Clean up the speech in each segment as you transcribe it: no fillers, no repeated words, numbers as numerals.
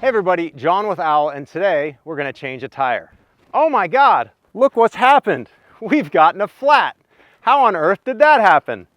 Hey everybody, John with Owl, and today we're going to change a tire. Oh my God, look what's happened. We've gotten a flat. How on earth did that happen?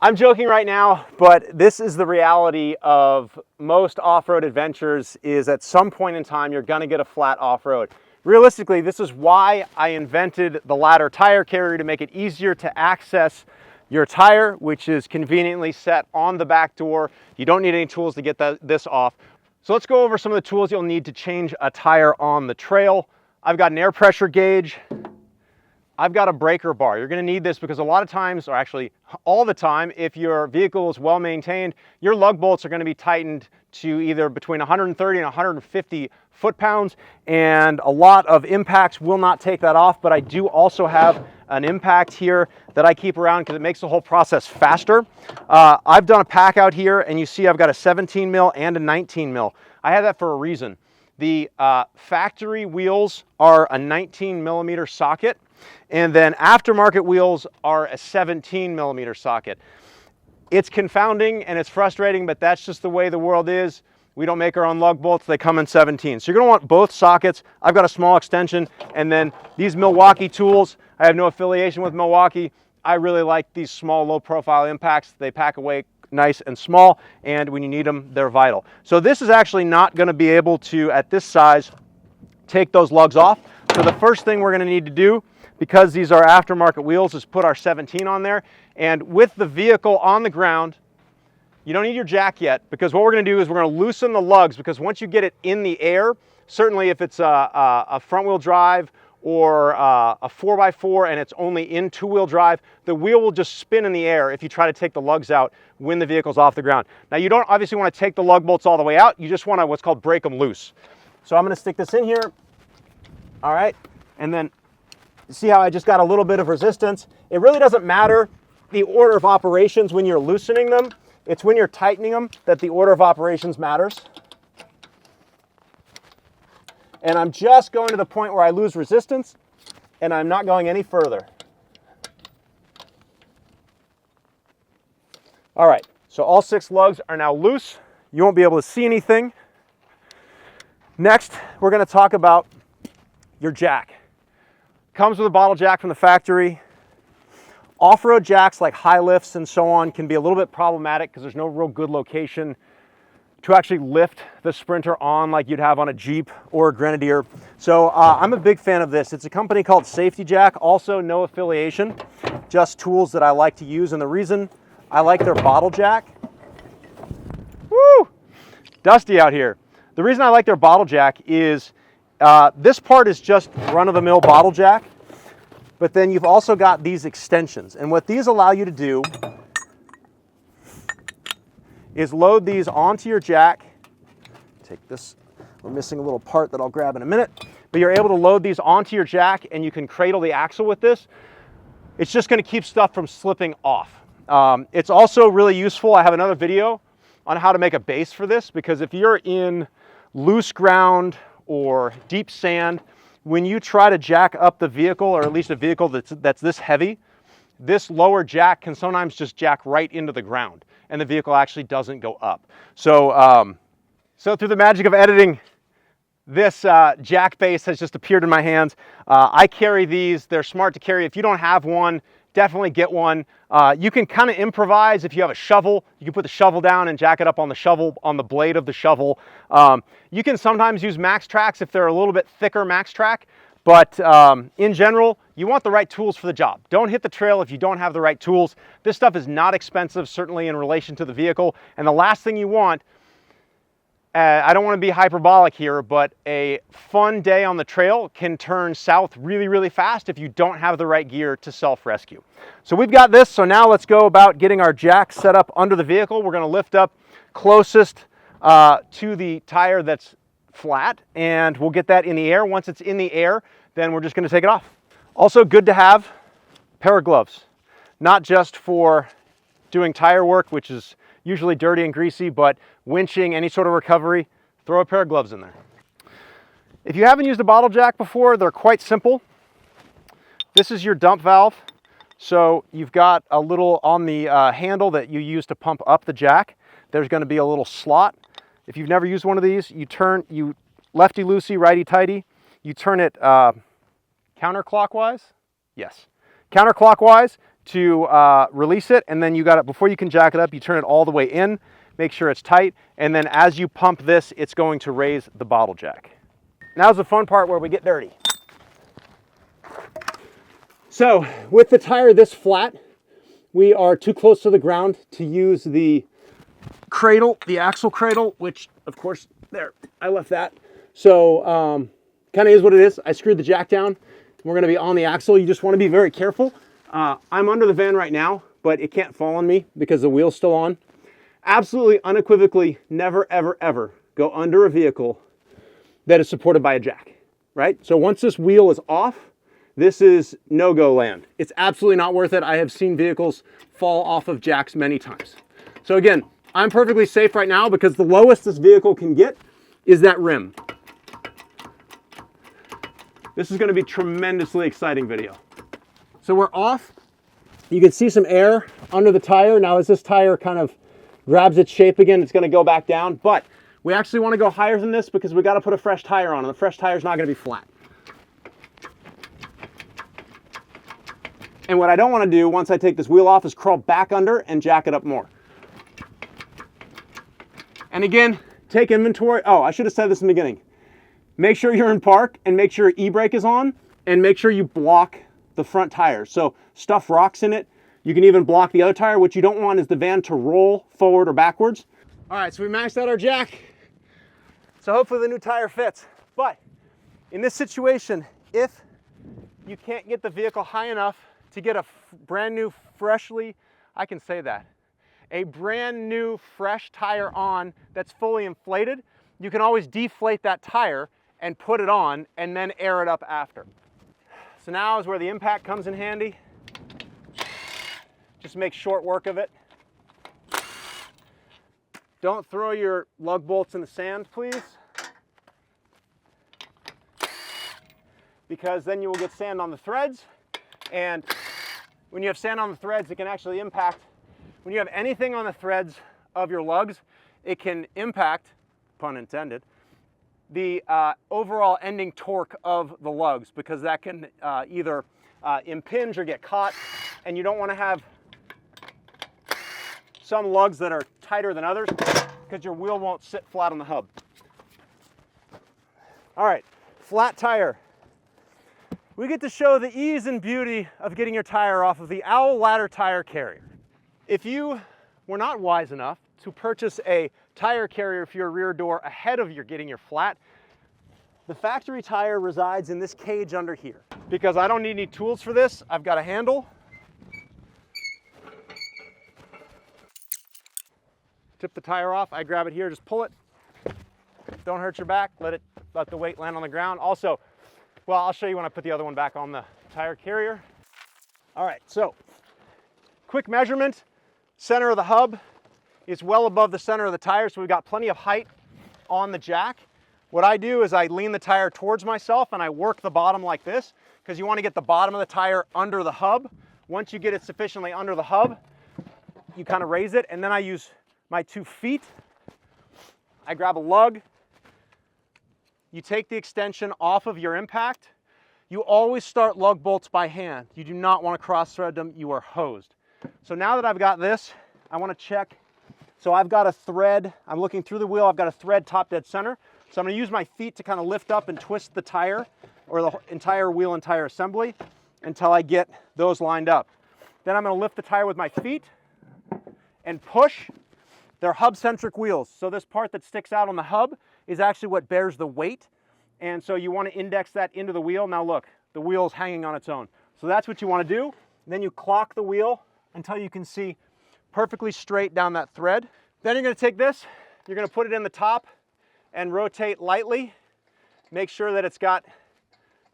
I'm joking right now, but this is the reality of most off-road adventures, is at some point in time you're going to get a flat off-road. Realistically, this is why I invented the ladder tire carrier, to make it easier to access your tire, which is conveniently set on the back door. You don't need any tools to get this off. So let's go over some of the tools you'll need to change a tire on the trail. I've got an air pressure gauge. I've got a breaker bar. You're going to need this because a lot of times, or actually all the time, if your vehicle is well maintained, your lug bolts are going to be tightened to either between 130 and 150 foot-pounds, and a lot of impacts will not take that off. But I do also have an impact here that I keep around because it makes the whole process faster. I've done a pack out here, and you see I've got a 17 mil and a 19 mil. I have that for a reason. The factory wheels are a 19 millimeter socket, and then aftermarket wheels are a 17 millimeter socket. It's confounding and it's frustrating, but that's just the way the world is. We don't make our own lug bolts, they come in 17. So you're gonna want both sockets. I've got a small extension, and then these Milwaukee tools, I have no affiliation with Milwaukee. I really like these small, low profile impacts. They pack away nice and small, and when you need them, they're vital. So this is actually not gonna be able to, at this size, take those lugs off. So the first thing we're gonna need to do, because these are aftermarket wheels, is put our 17 on there. And with the vehicle on the ground, you don't need your jack yet, because what we're going to do is we're going to loosen the lugs, because once you get it in the air, certainly if it's a front-wheel drive or a 4x4 and it's only in two-wheel drive, the wheel will just spin in the air if you try to take the lugs out when the vehicle's off the ground. Now, you don't obviously want to take the lug bolts all the way out. You just want to what's called break them loose. So I'm going to stick this in here. All right, and then see how I just got a little bit of resistance. It really doesn't matter the order of operations when you're loosening them. It's when you're tightening them that the order of operations matters. And I'm just going to the point where I lose resistance, and I'm not going any further. All right, so all 6 lugs are now loose. You won't be able to see anything. Next, we're going to talk about your jack. Comes with a bottle jack from the factory. Off-road jacks like high lifts and so on can be a little bit problematic because there's no real good location to actually lift the Sprinter on like you'd have on a Jeep or a Grenadier. So I'm a big fan of this. It's a company called Safety Jack, also no affiliation, just tools that I like to use. And the reason I like their bottle jack, woo, dusty out here. The reason I like their bottle jack is this part is just run-of-the-mill bottle jack. But then you've also got these extensions. And what these allow you to do is load these onto your jack. Take this, we're missing a little part that I'll grab in a minute. But you're able to load these onto your jack, and you can cradle the axle with this. It's just going to keep stuff from slipping off. It's also really useful. I have another video on how to make a base for this, because if you're in loose ground or deep sand, when you try to jack up the vehicle, or at least a vehicle that's this heavy, this lower jack can sometimes just jack right into the ground, and the vehicle actually doesn't go up. So, so through the magic of editing, this jack base has just appeared in my hands. I carry these. They're smart to carry. If you don't have one, definitely get one. You can kind of improvise. If you have a shovel, you can put the shovel down and jack it up on the shovel, on the blade of the shovel. You can sometimes use max tracks if they're a little bit thicker max track, but in general, you want the right tools for the job. Don't hit the trail if you don't have the right tools. This stuff is not expensive, certainly in relation to the vehicle. And the last thing you want, I don't want to be hyperbolic here, but a fun day on the trail can turn south really, really fast if you don't have the right gear to self-rescue. So we've got this, so now let's go about getting our jack set up under the vehicle. We're going to lift up closest to the tire that's flat, and we'll get that in the air. Once it's in the air, then we're just going to take it off. Also good to have a pair of gloves, not just for doing tire work, which is usually dirty and greasy, but winching, any sort of recovery, throw a pair of gloves in there. If you haven't used a bottle jack before, they're quite simple. This is your dump valve. So you've got a little on the handle that you use to pump up the jack. There's going to be a little slot. If you've never used one of these, you lefty-loosey, righty-tighty, you turn it counterclockwise. Yes, counterclockwise to release it, and then you got it, before you can jack it up, you turn it all the way in, make sure it's tight, and then as you pump this, it's going to raise the bottle jack. Now's the fun part where we get dirty. So with the tire this flat, we are too close to the ground to use the cradle, the axle cradle, which of course, there, I left that. So kind of is what it is. I screwed the jack down. We're gonna be on the axle. You just wanna be very careful. I'm under the van right now, but it can't fall on me because the wheel's still on. Absolutely unequivocally, never, ever, ever go under a vehicle that is supported by a jack, right? So once this wheel is off, this is no-go land. It's absolutely not worth it. I have seen vehicles fall off of jacks many times. So again, I'm perfectly safe right now because the lowest this vehicle can get is that rim. This is gonna be a tremendously exciting video. So we're off. You can see some air under the tire. Now as this tire kind of grabs its shape again, it's gonna go back down, but we actually wanna go higher than this because we gotta put a fresh tire on, and the fresh tire is not gonna be flat. And what I don't wanna do once I take this wheel off is crawl back under and jack it up more. And again, take inventory. Oh, I should have said this in the beginning. Make sure you're in park and make sure e-brake is on, and make sure you block the front tire. So stuff rocks in it. You can even block the other tire. What you don't want is the van to roll forward or backwards. All right, so we maxed out our jack. So hopefully the new tire fits. But in this situation, if you can't get the vehicle high enough to get a brand new, freshly, I can say that, a brand new fresh tire on that's fully inflated, you can always deflate that tire and put it on and then air it up after. So now is where the impact comes in handy. Just make short work of it. Don't throw your lug bolts in the sand, please, because then you will get sand on the threads, and when you have sand on the threads, it can actually impact. When you have anything on the threads of your lugs, it can impact, pun intended, the overall ending torque of the lugs, because that can either impinge or get caught, and you don't want to have some lugs that are tighter than others because your wheel won't sit flat on the hub. All right, flat tire. We get to show the ease and beauty of getting your tire off of the Owl Ladder tire carrier. If you were not wise enough to purchase a tire carrier for your rear door ahead of your getting your flat, the factory tire resides in this cage under here. Because I don't need any tools for this, I've got a handle. Tip the tire off, I grab it here, just pull it. Don't hurt your back, let the weight land on the ground. Also, well, I'll show you when I put the other one back on the tire carrier. All right, so quick measurement. Center of the hub is well above the center of the tire, so we've got plenty of height on the jack. What I do is I lean the tire towards myself and I work the bottom like this, because you want to get the bottom of the tire under the hub. Once you get it sufficiently under the hub, you kind of raise it, and then I use my 2 feet. I grab a lug. You take the extension off of your impact. You always start lug bolts by hand. You do not want to cross thread them. You are hosed. So now that I've got this, I want to check. So I've got a thread. I'm looking through the wheel. I've got a thread top dead center. So I'm going to use my feet to kind of lift up and twist the tire, or the entire wheel and tire assembly, until I get those lined up. Then I'm going to lift the tire with my feet and push. They're hub-centric wheels. So this part that sticks out on the hub is actually what bears the weight. And so you want to index that into the wheel. Now look, the wheel's hanging on its own. So that's what you want to do. Then you clock the wheel until you can see perfectly straight down that thread. Then you're going to take this, you're going to put it in the top and rotate lightly. Make sure that it's got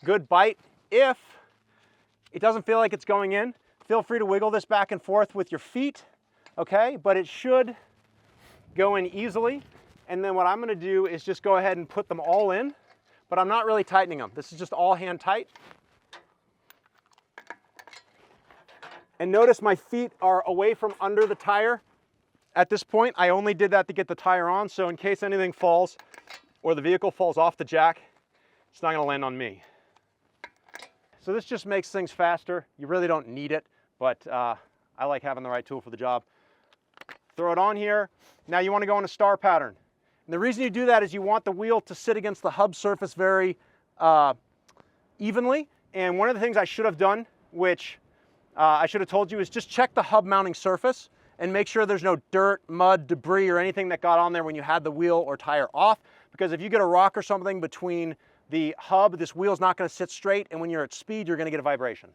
good bite. If it doesn't feel like it's going in, feel free to wiggle this back and forth with your feet, okay? But it should go in easily. And then what I'm going to do is just go ahead and put them all in, but I'm not really tightening them. This is just all hand tight. And notice my feet are away from under the tire At this point, I only did that to get the tire on, so in case anything falls or the vehicle falls off the jack, it's not gonna land on me. So this just makes things faster. You really don't need it, but I like having the right tool for the job. Throw it on here. Now you wanna go in a star pattern. And the reason you do that is you want the wheel to sit against the hub surface very evenly. And one of the things I should have done, which I should have told you, is just check the hub mounting surface and make sure there's no dirt, mud, debris, or anything that got on there when you had the wheel or tire off. Because if you get a rock or something between the hub, this wheel's not gonna sit straight, and when you're at speed, you're gonna get a vibration.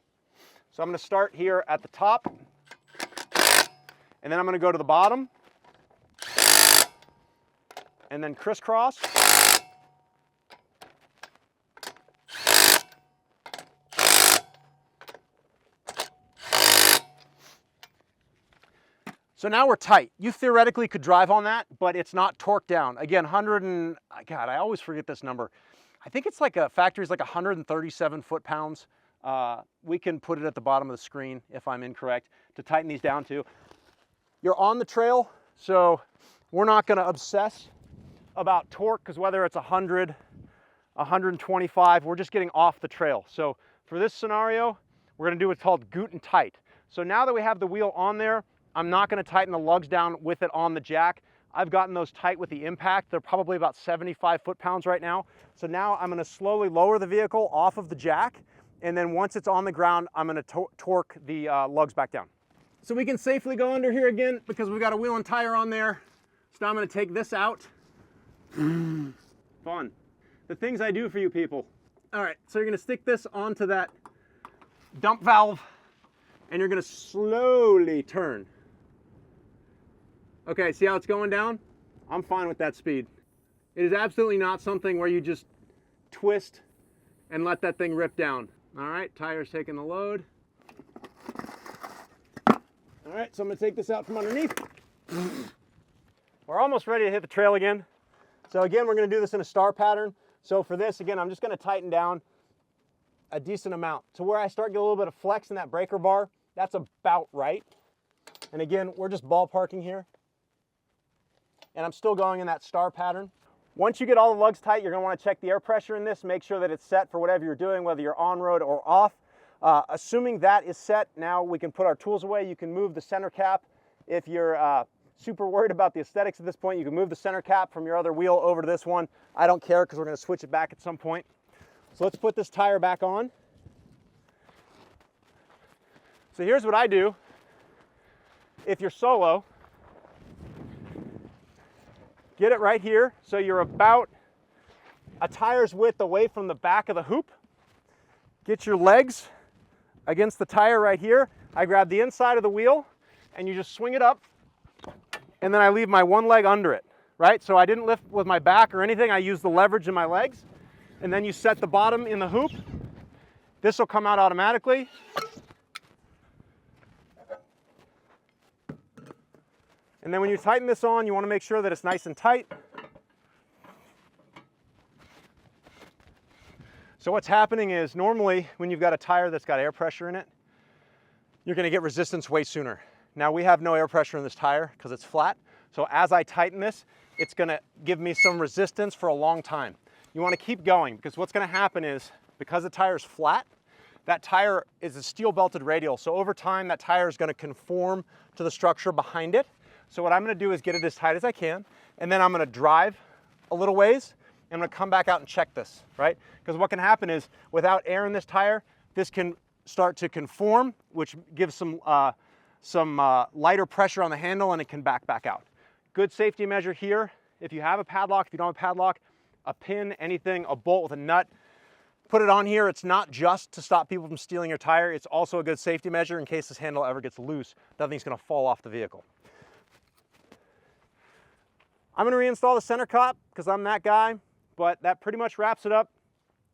So I'm gonna start here at the top, and then I'm gonna go to the bottom, and then crisscross. So now we're tight. You theoretically could drive on that, but it's not torqued down. Again, God, I always forget this number. I think it's like factory's like 137 foot-pounds. We can put it at the bottom of the screen if I'm incorrect to tighten these down to. You're on the trail, so we're not gonna obsess about torque, because whether it's 100, 125, we're just getting off the trail. So for this scenario, we're gonna do what's called goot and tight. So now that we have the wheel on there, I'm not gonna tighten the lugs down with it on the jack. I've gotten those tight with the impact. They're probably about 75 foot-pounds right now. So now I'm gonna slowly lower the vehicle off of the jack, and then once it's on the ground, I'm gonna torque the lugs back down. So we can safely go under here again because we've got a wheel and tire on there. So now I'm gonna take this out. Fun. The things I do for you people. All right, so you're gonna stick this onto that dump valve, and you're gonna slowly turn. Okay, see how it's going down? I'm fine with that speed. It is absolutely not something where you just twist and let that thing rip down. All right, tire's taking the load. All right, so I'm gonna take this out from underneath. We're almost ready to hit the trail again. So again, we're gonna do this in a star pattern. So for this, again, I'm just gonna tighten down a decent amount to where I start getting a little bit of flex in that breaker bar. That's about right. And again, we're just ballparking here. And I'm still going in that star pattern. Once you get all the lugs tight, you're gonna wanna check the air pressure in this, make sure that it's set for whatever you're doing, whether you're on road or off. Assuming that is set, now we can put our tools away. You can move the center cap. If you're super worried about the aesthetics at this point, you can move the center cap from your other wheel over to this one. I don't care because we're gonna switch it back at some point. So let's put this tire back on. So here's what I do. If you're solo, get it right here so you're about a tire's width away from the back of the hoop. Get your legs against the tire right here. I grab the inside of the wheel and you just swing it up, and then I leave my one leg under it, right? So I didn't lift with my back or anything. I use the leverage in my legs, and then you set the bottom in the hoop. This will come out automatically. And then when you tighten this on, you want to make sure that it's nice and tight. So what's happening is normally when you've got a tire that's got air pressure in it, you're going to get resistance way sooner. Now we have no air pressure in this tire because it's flat. So as I tighten this, it's going to give me some resistance for a long time. You want to keep going because what's going to happen is because the tire is flat, that tire is a steel belted radial. So over time, that tire is going to conform to the structure behind it. So what I'm going to do is get it as tight as I can, and then I'm going to drive a little ways, and I'm going to come back out and check this, right? Because what can happen is without air in this tire, this can start to conform, which gives some lighter pressure on the handle, and it can back out. Good safety measure here. If you have a padlock, if you don't have a padlock, a pin, anything, a bolt with a nut, put it on here. It's not just to stop people from stealing your tire. It's also a good safety measure in case this handle ever gets loose. Nothing's going to fall off the vehicle. I'm going to reinstall the center cap because I'm that guy, but that pretty much wraps it up.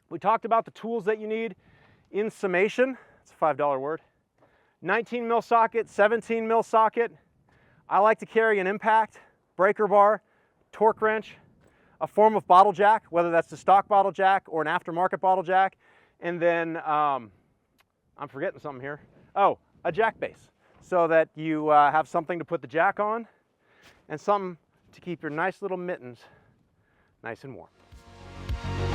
We talked about the tools that you need in summation. It's a $5 word. 19 mil socket, 17 mil socket. I like to carry an impact, breaker bar, torque wrench, a form of bottle jack, whether that's the stock bottle jack or an aftermarket bottle jack, and then I'm forgetting something here. Oh, a jack base, so that you have something to put the jack on. and something to keep your nice little mittens nice and warm.